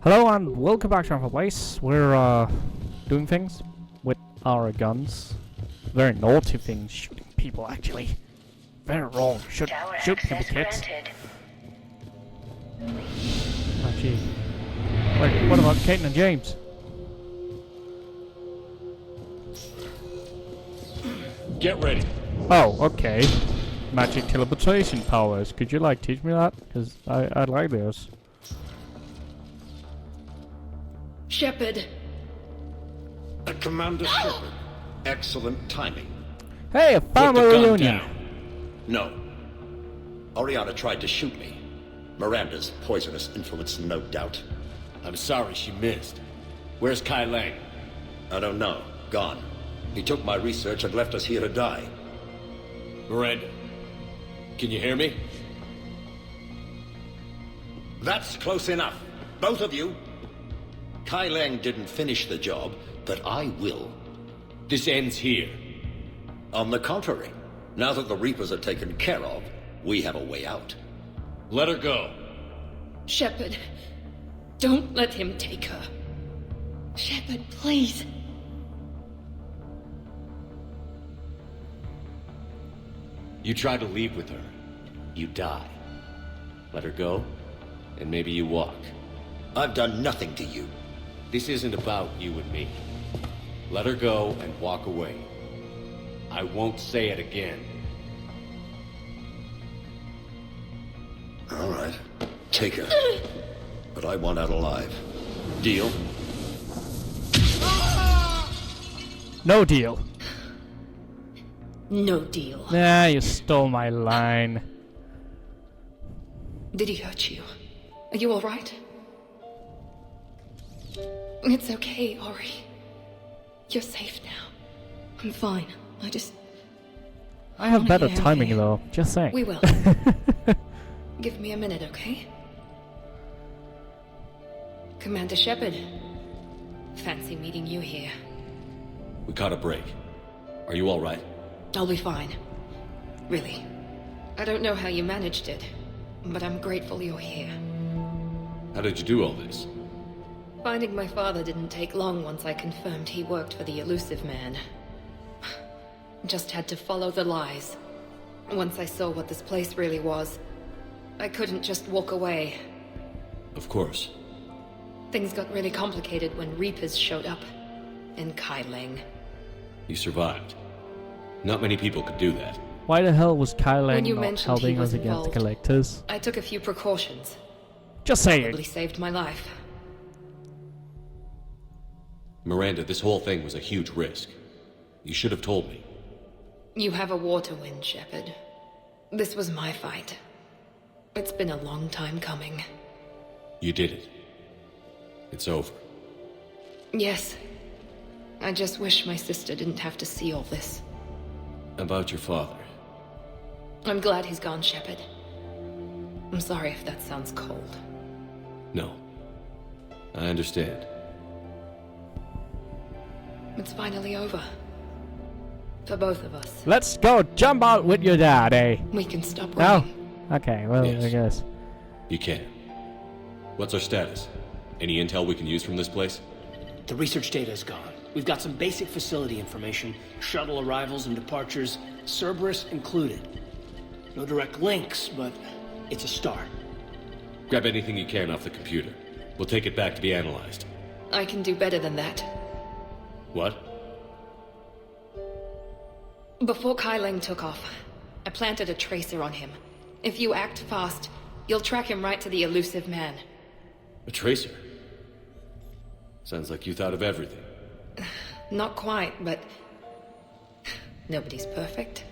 Hello and welcome back to fireplace. We're doing things with our guns. Very naughty things, shooting people actually. Very wrong. Shoot people, kids. Oh gee. Wait, what about Kate and James? Get ready. Oh, okay. Magic teleportation powers. Could you like teach me that? Because I'd like those. Shepard. Commander Shepard. Excellent timing. Hey, a Put family the gun reunion! down. No. Oriana tried to shoot me. Miranda's poisonous influence, no doubt. I'm sorry she missed. Where's Kai Lang? I don't know. Gone. He took my research and left us here to die. Miranda, can you hear me? That's close enough. Both of you. Kai Lang didn't finish the job, but I will. This ends here. On the contrary, now that the Reapers are taken care of, we have a way out. Let her go. Shepard. Don't let him take her. Shepard, please. You try to leave with her, you die. Let her go, and maybe you walk. I've done nothing to you. This isn't about you and me. Let her go and walk away. I won't say it again. All right. Take her. But I want out alive. Deal? No deal. No deal. Nah, you stole my line. Did he hurt you? Are you alright? It's okay, Ori. You're safe now. I'm fine. I have better get out of timing here. though, just saying. We will. Give me a minute, okay? Commander Shepard. Fancy meeting you here. We caught a break. Are you all right? I'll be fine. Really. I don't know how you managed it, but I'm grateful you're here. How did you do all this? Finding my father didn't take long once I confirmed he worked for the elusive man. Just had to follow the lies. Once I saw what this place really was, I couldn't just walk away. Of course. Things got really complicated when Reapers showed up. And Kai Lang. You survived. Not many people could do that. Why the hell was Kai Lang When you not mentioned he helping was us against the involved, collectors? I took a few precautions. Just saying. Probably saved my life. Miranda, this whole thing was a huge risk. You should have told me. You have a war to win, Shepard. This was my fight. It's been a long time coming. You did it. It's over. Yes. I just wish my sister didn't have to see all this. About your father. I'm glad he's gone, Shepard. I'm sorry if that sounds cold. No. I understand. It's finally over. For both of us. Let's go jump out with your dad, eh? We can stop No? running. Okay, well, Yes. I guess. You can. What's our status? Any intel we can use from this place? The research data is gone. We've got some basic facility information, shuttle arrivals and departures, Cerberus included. No direct links, but it's a start. Grab anything you can off the computer. We'll take it back to be analyzed. I can do better than that. What? Before Kai Lang took off, I planted a tracer on him. If you act fast, you'll track him right to the elusive man. A tracer? Sounds like you thought of everything. Not quite, but... nobody's perfect.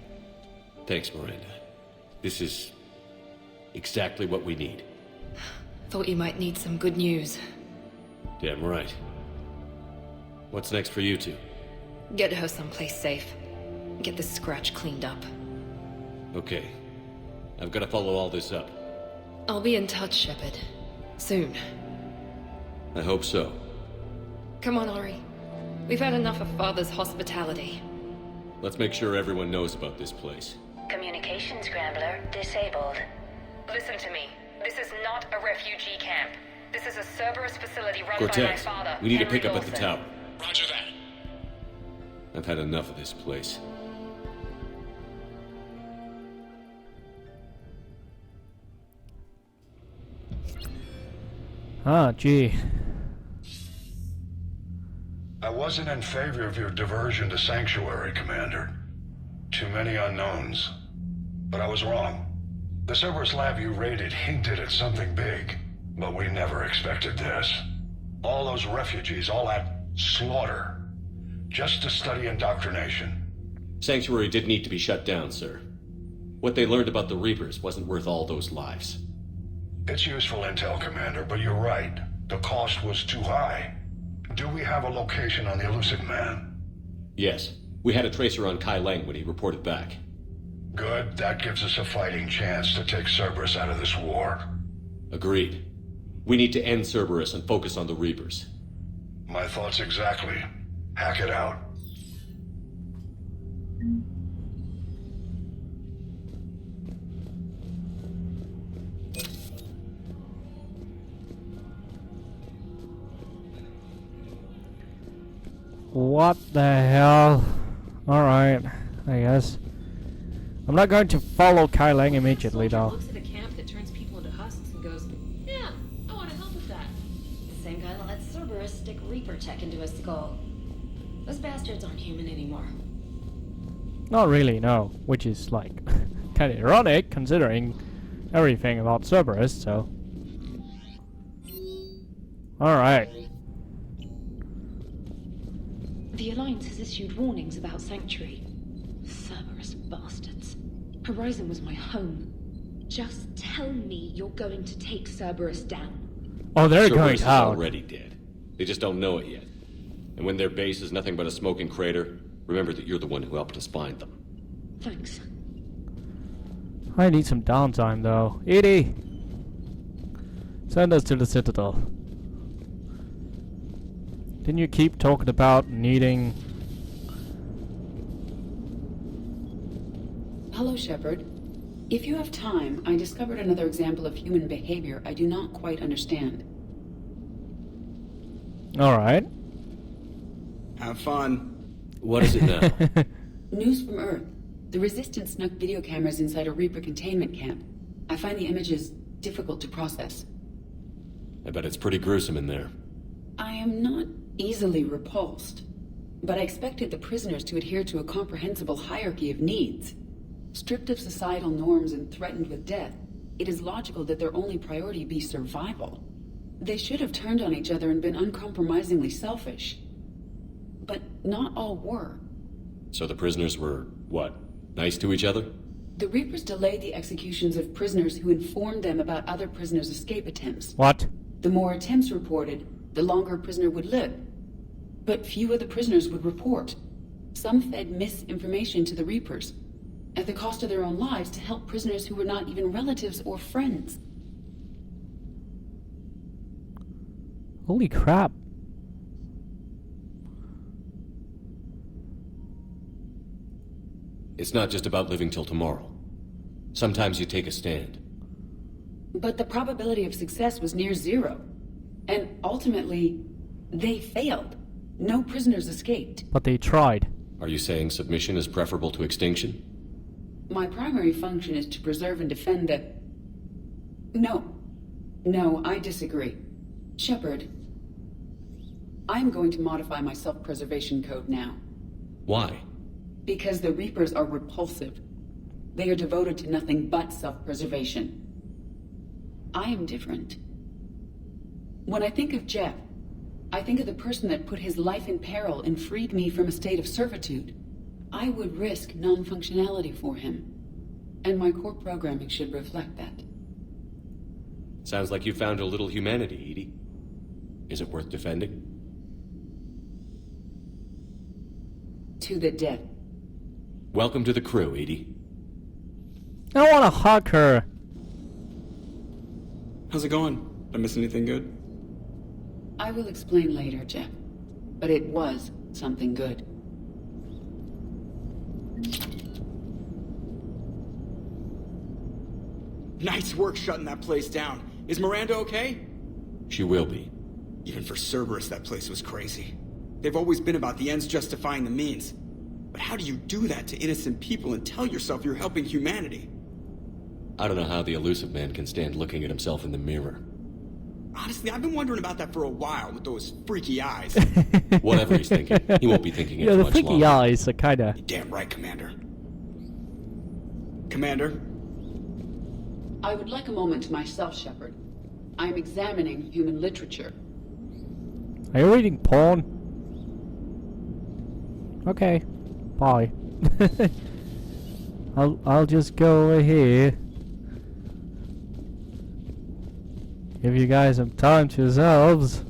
Thanks, Miranda. This is... exactly what we need. Thought you might need some good news. Damn right. What's next for you two? Get her someplace safe. Get this scratch cleaned up. Okay. I've got to follow all this up. I'll be in touch, Shepard. Soon. I hope so. Come on, Ori. We've had enough of Father's hospitality. Let's make sure everyone knows about this place. Communication scrambler disabled. Listen to me. This is not a refugee camp. This is a Cerberus facility run by my Cortez, father. we need to Henry pick up at the Lawson. tower. Roger that. I've had enough of this place. Ah, gee. I wasn't in favor of your diversion to Sanctuary, Commander. Too many unknowns. But I was wrong. The Cerberus lab you raided hinted at something big, but we never expected this. All those refugees, all that slaughter, just to study indoctrination. Sanctuary did need to be shut down, sir. What they learned about the Reapers wasn't worth all those lives. It's useful intel, Commander, but you're right. The cost was too high. Do we have a location on the elusive man? Yes, we had a tracer on Kai Lang when he reported back. Good. That gives us a fighting chance to take Cerberus out of this war. Agreed. We need to end Cerberus and focus on the Reapers. My thoughts exactly. Hack it out. What the hell? Alright, I guess. I'm not going to follow Kai Lang immediately, Soldier though. looks at a camp that turns people into husks and goes, yeah, I want to help with that. The same guy that let Cerberus stick Reaper tech into his skull. Those bastards aren't human anymore. Not really, no. Which is, like, kind of ironic, considering everything about Cerberus, so... Alright. The Alliance has issued warnings about Sanctuary. Cerberus bastards. Horizon was my home. Just tell me you're going to take Cerberus down. Oh, they're going Cerberus is out. already dead. They just don't know it yet. And when their base is nothing but a smoking crater, remember that you're the one who helped us find them. Thanks. I need some downtime, though. Edie! Send us to the Citadel. Didn't you keep talking about needing... Hello, Shepard. If you have time, I discovered another example of human behavior I do not quite understand. Alright. Have fun. What is it now? News from Earth. The Resistance snuck video cameras inside a Reaper containment camp. I find the images difficult to process. I bet it's pretty gruesome in there. I am not easily repulsed, but I expected the prisoners to adhere to a comprehensible hierarchy of needs. Stripped of societal norms and threatened with death, it is logical that their only priority be survival. They should have turned on each other and been uncompromisingly selfish. But not all were. So the prisoners were, what, nice to each other? The Reapers delayed the executions of prisoners who informed them about other prisoners' escape attempts. What? The more attempts reported, the longer a prisoner would live. But few of the prisoners would report. Some fed misinformation to the Reapers, at the cost of their own lives, to help prisoners who were not even relatives or friends. Holy crap. It's not just about living till tomorrow. Sometimes you take a stand. But the probability of success was near zero. And ultimately, they failed. No prisoners escaped. But they tried. Are you saying submission is preferable to extinction? My primary function is to preserve and defend the... No, I disagree. Shepard, I'm going to modify my self-preservation code now. Why? Because the Reapers are repulsive. They are devoted to nothing but self-preservation. I am different. When I think of Jeff, I think of the person that put his life in peril and freed me from a state of servitude. I would risk non-functionality for him. And my core programming should reflect that. Sounds like you found a little humanity, Edie. Is it worth defending? To the death. Welcome to the crew, Edie. I don't want to hug her. How's it going? Did I miss anything good? I will explain later, Jeff. But it was something good. Nice work shutting that place down. Is Miranda okay? She will be. Even for Cerberus, that place was crazy. They've always been about the ends justifying the means. But how do you do that to innocent people and tell yourself you're helping humanity? I don't know how the elusive man can stand looking at himself in the mirror. Honestly, I've been wondering about that for a while with those freaky eyes. Whatever he's thinking, he won't be thinking it Yeah, for the much freaky longer. eyes are kinda... You're damn right, Commander. Commander? I would like a moment to myself, Shepard. I am examining human literature. Are you reading porn? Okay. Bye. I'll just go over here. Give you guys some time to yourselves.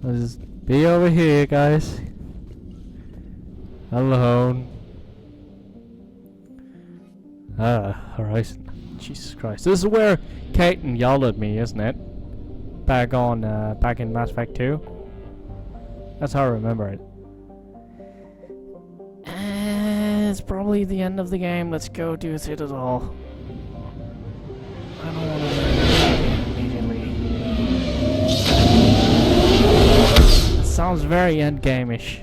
I'll just be over here, guys. Alone. Horizon. Jesus Christ. This is where Caton yelled at me, isn't it? Back in Mass Effect 2. That's how I remember it. It's probably the end of the game. Let's go do Citadel. I don't want to immediately. It sounds very endgame-ish.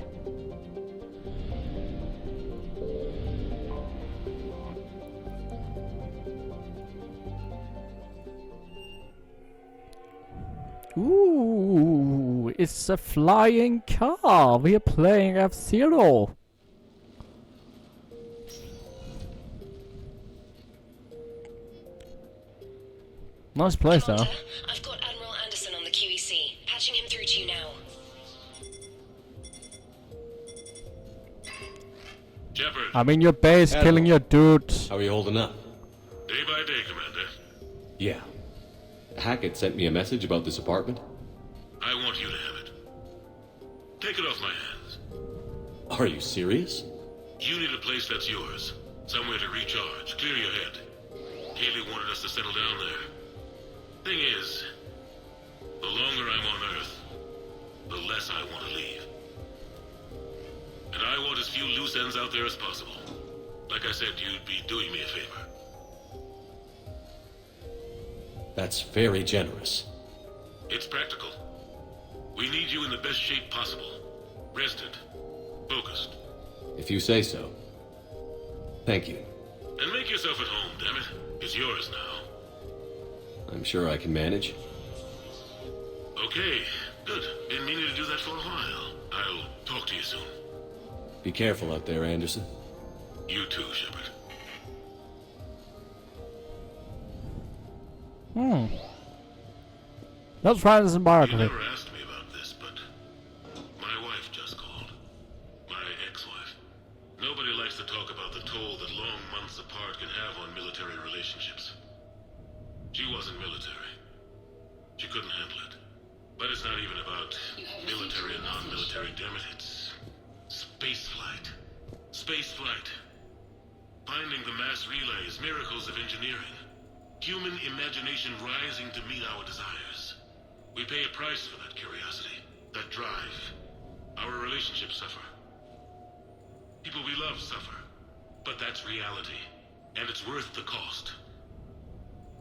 Ooh, it's a flying car. We are playing F-Zero. Nice place, though. I've got Admiral Anderson on the QEC. Patching him through to you now. Shepard. I'm in your base, Admiral. killing your dudes. How are you holding up? Day by day, Commander. Yeah. Hackett sent me a message about this apartment. I want you to have it. Take it off my hands. Are you serious? You need a place that's yours. Somewhere to recharge, clear your head. Haley wanted us to settle down there. Thing is, the longer I'm on Earth, the less I want to leave. And I want as few loose ends out there as possible. Like I said, you'd be doing me a favor. That's very generous. It's practical. We need you in the best shape possible. Rested. Focused. If you say so. Thank you. And make yourself at home, damn it. It's yours now. I'm sure I can manage. Okay, good. Been meaning to do that for a while. I'll talk to you soon. Be careful out there, Anderson. You too, Shepard. That's Francis You biography. never asked me about this, but my wife just called. My ex-wife. Nobody likes to talk about the toll that long months apart can have on military relationships. She wasn't military. She couldn't handle it. But it's not even about military and non-military, damn it. It's space flight. Space flight. Finding the mass relays, miracles of engineering. Human imagination rising to meet our desires. We pay a price for that curiosity, that drive. Our relationships suffer. People we love suffer. But that's reality. And it's worth the cost.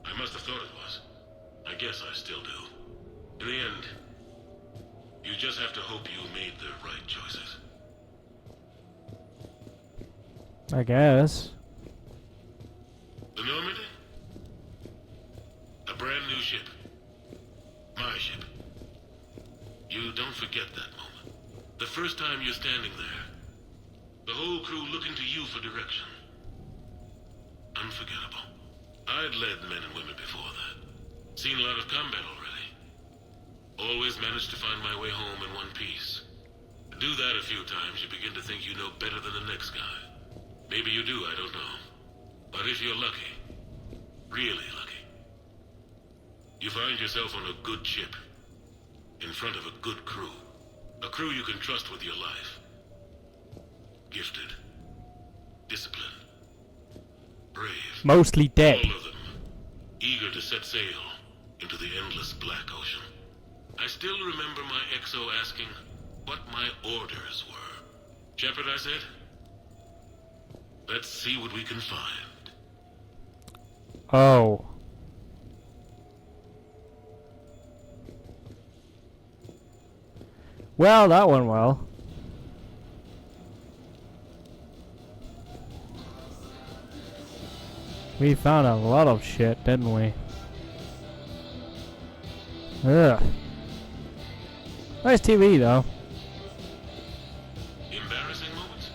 I must have thought it was. I guess I still do. In the end, you just have to hope you made the right choices. I guess. The Normandy? A brand new ship. My ship. You don't forget that moment. The first time you're standing there. The whole crew looking to you for direction. Unforgettable. I'd led men and women before that. Seen a lot of combat already. Always managed to find my way home in one piece. Do that a few times, you begin to think you know better than the next guy. Maybe you do, I don't know. But if you're lucky, really lucky, you find yourself on a good ship, in front of a good crew. A crew you can trust with your life. Gifted. Disciplined. Brave. Mostly dead. All of them. Eager to set sail into the endless black ocean. I still remember my XO asking what my orders were. Shepard, I said. Let's see what we can find. Oh. Well, that went well. We found a lot of shit, didn't we? Ugh. Nice TV, though. Embarrassing moments?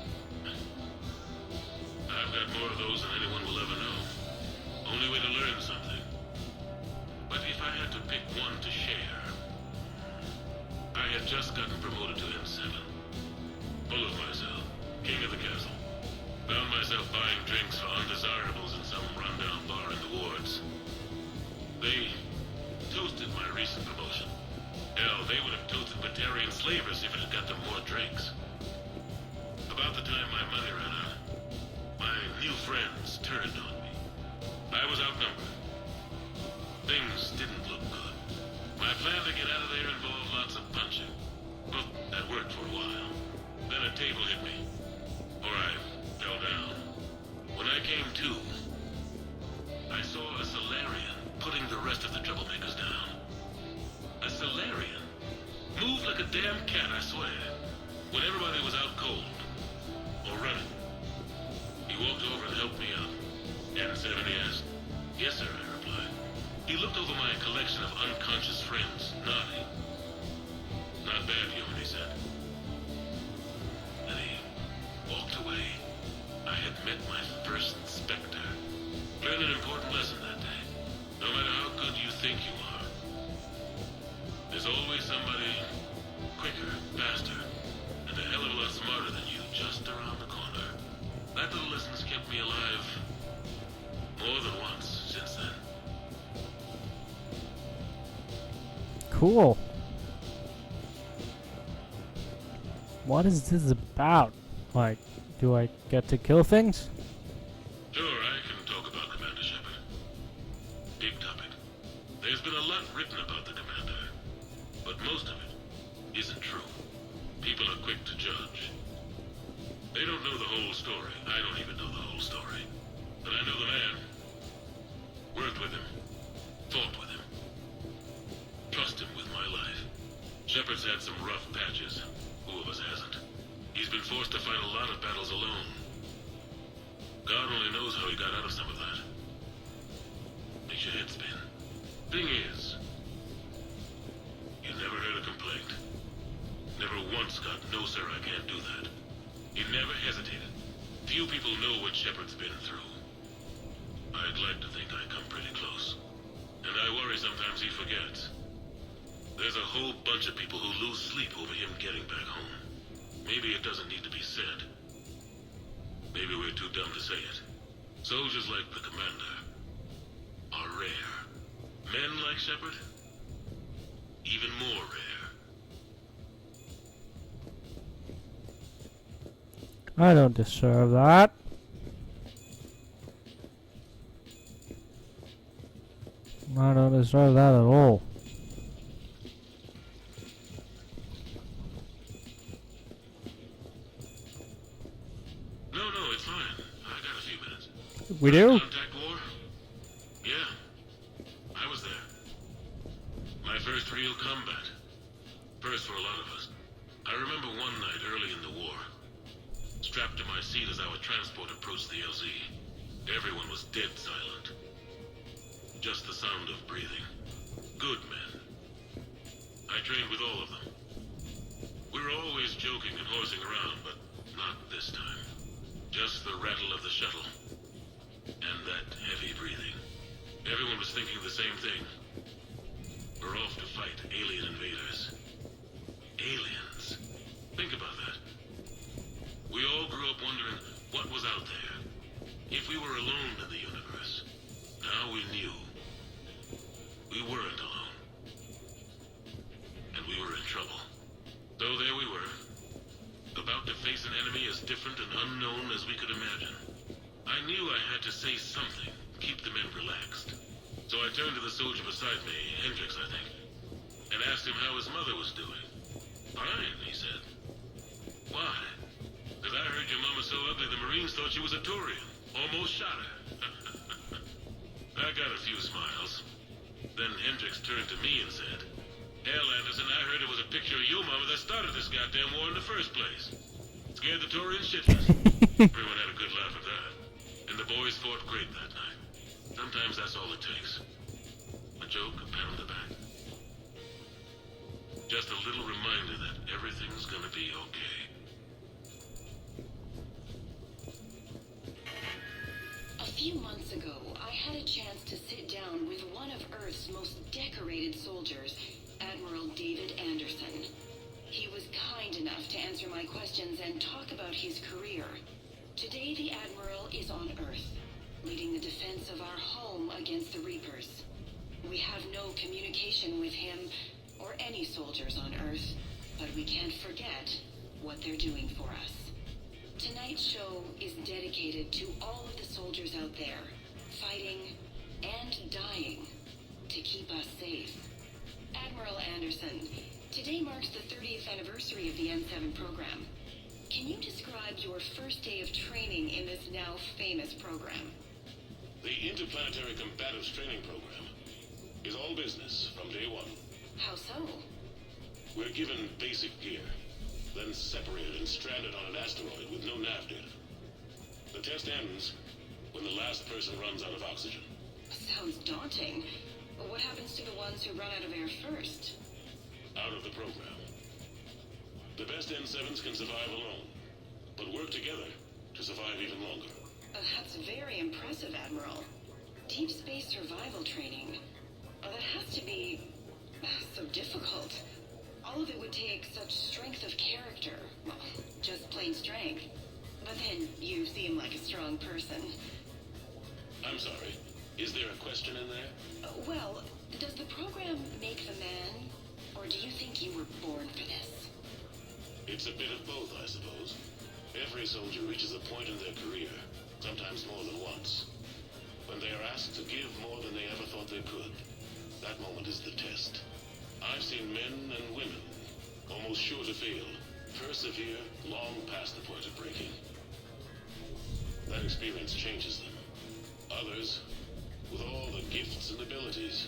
I've got more of those than anyone will ever know. Only way to learn something. But if I had to pick one to share, I had just gotten promoted to M7. Full of myself, king of the castle. Found myself buying drinks for undesirables in some rundown bar in the wards. They toasted my recent promotion. Hell, they would have toasted Batarian slavers if it had got them more drinks. About the time my money ran out, my new friends turned on me. I was outnumbered. Things didn't look good. My plan to get out of there involved lots of punching. Well, that worked for a while. Then a table hit me. Or I fell down. When I came to, I saw a Solarian putting the rest of the troublemakers down. A Solarian? Moved like a damn cat, I swear. When everybody was out cold. Or running. He walked over and helped me up. N70 asked. Yes, sir, I replied. He looked over my collection of unconscious friends, nodding. Not bad, human, he said. Then he walked away. I had met my first Spectre. Learned an important lesson that day. No matter how good you think you are, there's always somebody quicker, faster, and a hell of a lot smarter than you just around the corner. That little lesson's kept me alive more than once since then. Cool. What is this about? Like, do I get to kill things? Sure, I can talk about Commander Shepard. Big topic. There's been a lot written about the Commander, but most of it isn't true. People are quick to judge. They don't know the whole story. I don't even know the whole story. But I know the man. Worked with him. Fought with him. Trust him with my life. Shepard's had some rough patches. Who of us hasn't? He's been forced to fight a lot of battles alone. God only knows how he got out of some of that. Makes your head spin. Thing is, you never heard a complaint. Never once got, no sir, I can't do that. He never hesitated. Few people know what Shepard's been through. I'd like to think I come pretty close. And I worry sometimes he forgets. There's a whole bunch of people who lose sleep over him getting back home. Maybe it doesn't need to be said. Maybe we're too dumb to say it. Soldiers like the Commander are rare. Men like Shepard, even more rare. I don't deserve that. I don't deserve that at all. No, it's fine. I got a few minutes. We do? Contact war? Yeah. I was there. My first real combat. First for a lot of us. I remember one night early in the war. Strapped to my seat as our transport approached the LZ. Everyone was dead silent. Just the sound of breathing. Good men. I trained with all of them. We were always joking and horsing around, but not this time. Just the rattle of the shuttle. And that heavy breathing. Everyone was thinking the same thing. We're off to fight alien invaders. Aliens. Think about that. We all grew up wondering what was out there. If we were alone in the universe. Now we knew. We weren't alone. And we were in trouble. So there we were. About to face an enemy as different and unknown as we could imagine. I knew I had to say something, keep the men relaxed. So I turned to the soldier beside me, Hendricks, I think, and asked him how his mother was doing. Fine, he said. Why? Because I heard your mama so ugly the Marines thought she was a Turian. Almost shot her. I got a few smiles. Then Hendricks turned to me and said, Hell, Anderson, I heard it was a picture of you your mama that started this goddamn war in the first place. Scared the Taurians shitless. Everyone had a good laugh at that. And the boys fought great that night. Sometimes that's all it takes. A joke, a pat on the back. Just a little reminder that everything's gonna be okay. A few months ago, I had a chance to sit down with one of Earth's most decorated soldiers, Admiral David Anderson. He was kind enough to answer my questions and talk about his career. Today, the Admiral is on Earth, leading the defense of our home against the Reapers. We have no communication with him or any soldiers on Earth, but we can't forget what they're doing for us. Tonight's show is dedicated to all of the soldiers out there, fighting and dying to keep us safe. Admiral Anderson, today marks the 30th anniversary of the N7 program. Can you describe your first day of training in this now famous program? The Interplanetary Combatives Training Program is all business from day one. How so? We're given basic gear, then separated and stranded on an asteroid with no nav data. The test ends when the last person runs out of oxygen. Sounds daunting. What happens to the ones who run out of air first? Out of the program. The best N7s can survive alone, but work together to survive even longer. That's very impressive, Admiral. Deep space survival training. That has to be so difficult. All of it would take such strength of character. Well, just plain strength. But then you seem like a strong person. I'm sorry. Is there a question in there? Well, does the program make the man, or do you think you were born for this? It's a bit of both, I suppose. Every soldier reaches a point in their career, sometimes more than once, when they are asked to give more than they ever thought they could. That moment is the test. I've seen men and women, almost sure to fail, persevere long past the point of breaking. That experience changes them. Others, with all the gifts and abilities,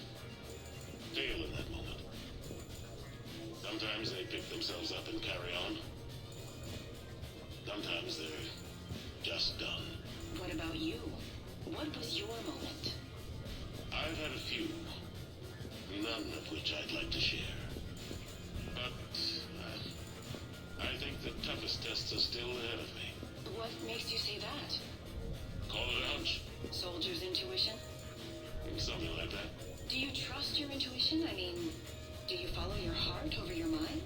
fail in that moment. Sometimes they pick themselves up and carry on. Sometimes they're just done. What about you? What was your moment? I've had a few, none of which I'd like to share. But I think the toughest tests are still ahead of me. What makes you say that? Call it a hunch. Soldier's intuition? Something like that. Do you trust your intuition? I mean, do you follow your heart over your mind?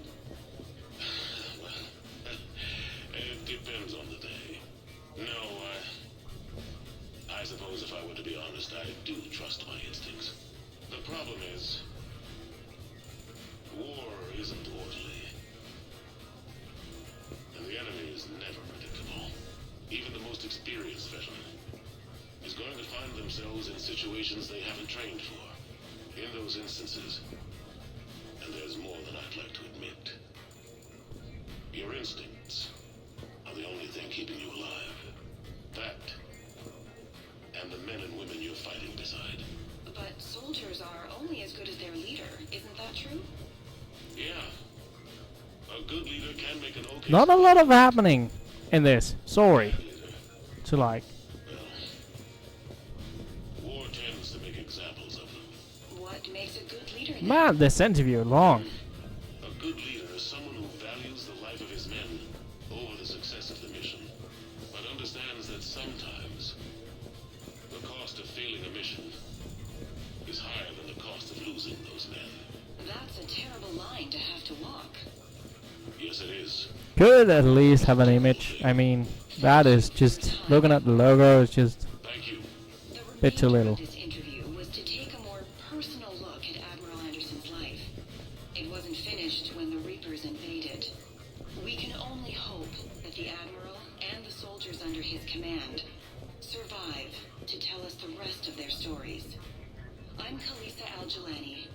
Well, it depends on the day. No, I suppose if I were to be honest, I do trust my instincts. The problem is, war isn't orderly. And the enemy is never predictable. Even the most experienced veteran is going to find themselves in situations they haven't trained for. In those instances, and there's more than I'd like to admit, your instincts are the only thing keeping you alive. That, and the men and women you're fighting beside. But soldiers are only as good as their leader, isn't that true? Yeah. A good leader can make an okay... Not a lot of happening in this. Sorry. To like... War tends to make examples of them. What makes a good leader then? Man, this interview long. A good leader is someone who values the life of his men over the success of the mission, but understands that sometimes the cost of failing a mission is higher than the cost of losing those men. That's a terrible line to have to walk. Yes, it is. Could at least have an image. I mean, that is just... Looking at the logo is just... Thank you. A bit too little. This interview was to take a more personal look at Admiral Anderson's life. It wasn't finished when the Reapers invaded. We can only hope that the Admiral and the soldiers under his command survive to tell us the rest of their stories. I'm Khaleesa Al-Jilani.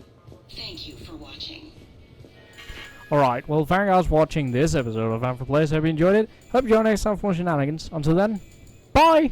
Thank you for watching. Alright, well, thank you guys for watching this episode of Fireplace. Hope you enjoyed it. Hope you join next time for more shenanigans. Until then, bye!